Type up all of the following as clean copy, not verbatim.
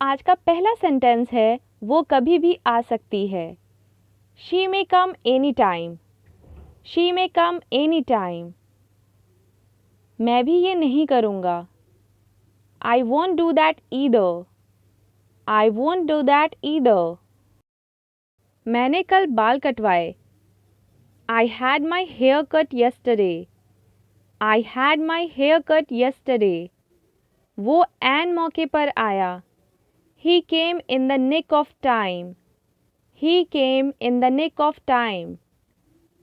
आज का पहला सेंटेंस है वो कभी भी आ सकती है। She may come any time. She may come any time. मैं भी ये नहीं करूँगा। I won't do that either. I won't do that either. मैंने कल बाल कटवाए। I had my hair cut yesterday. I had my hair cut yesterday. वो ऐन मौके पर आया। He came in the nick of time. He came in the nick of time.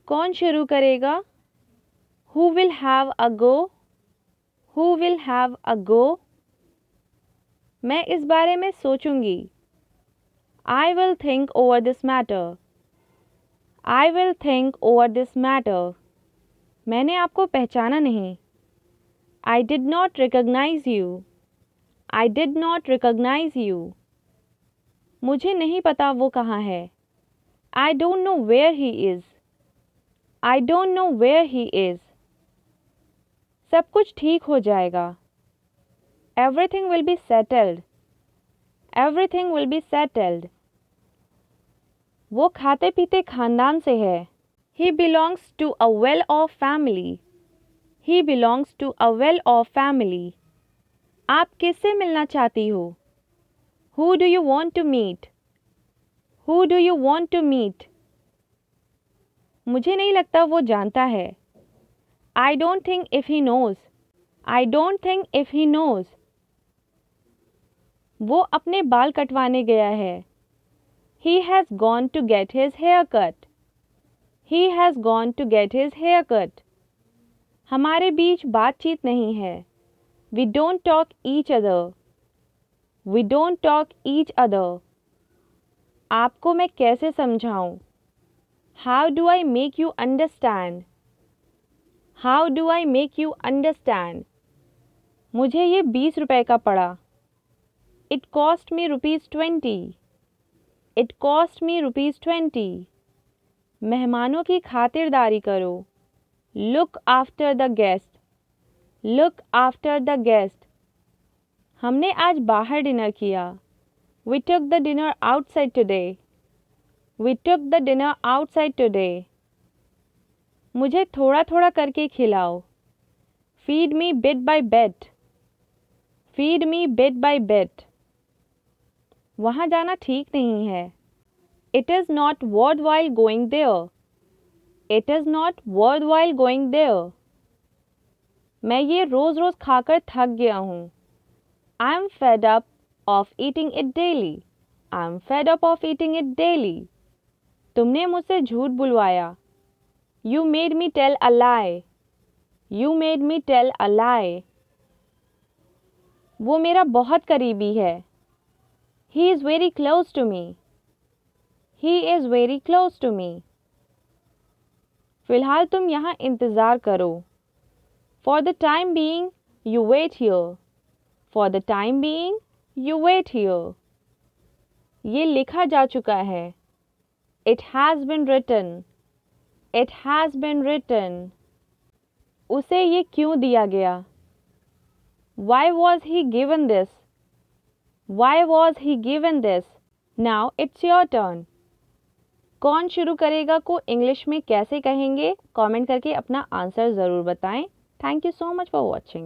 कौन शुरू करेगा? Who will have a go? Who will have a go? मैं इस बारे में सोचूंगी। I will think over this matter. I will think over this matter. मैंने आपको पहचाना नहीं। I did not recognize you. I did not recognize you. मुझे नहीं पता वो कहाँ है। I don't know where he is. I don't know where he is. सब कुछ ठीक हो जाएगा। Everything will be settled. Everything will be settled. वो खाते पीते खानदान से है। He belongs to a well-off family. He belongs to a well-off family. आप किससे मिलना चाहती हो? Who do you want to meet? Who do you want to meet? मुझे नहीं लगता वो जानता है। I don't think if he knows. I don't think if he knows. वो अपने बाल कटवाने गया है। He has gone to get his hair cut. He has gone to get his hair cut. हमारे बीच बातचीत नहीं है। We don't talk each other. We don't talk each other. आपको मैं कैसे समझाऊं? How do I make you understand? How do I make you understand? मुझे ये 20 रुपए का पड़ा। It cost me ₹20. It cost me ₹20. मेहमानों की खातिरदारी करो। Look after the guest. Look after the guest. हमने आज बाहर डिनर किया। We took the dinner outside today. We took the dinner outside today. मुझे थोड़ा थोड़ा करके खिलाओ। Feed me bit by bit. Feed me bit by bit. वहाँ जाना ठीक नहीं है। It is not worthwhile going there. It is not worthwhile going there. मैं ये रोज़ रोज़ खाकर थक गया हूँ। I'm fed up of eating it daily. I'm fed up of eating it daily. तुमने मुझसे झूठ बुलवाया। You made me tell a lie. You made me tell a lie. वो मेरा बहुत करीबी है। He is very close to me. He is very close to me. फिलहाल तुम यहाँ इंतज़ार करो। For the time being, you wait here. For the time being, you wait here. ये लिखा जा चुका है। It has been written. It has been written. उसे ये क्यों दिया गया? Why was he given this? Why was he given this? Now it's your turn. कौन शुरू करेगा को इंग्लिश में कैसे कहेंगे? कमेंट करके अपना आंसर ज़रूर बताएं। Thank you so much for watching.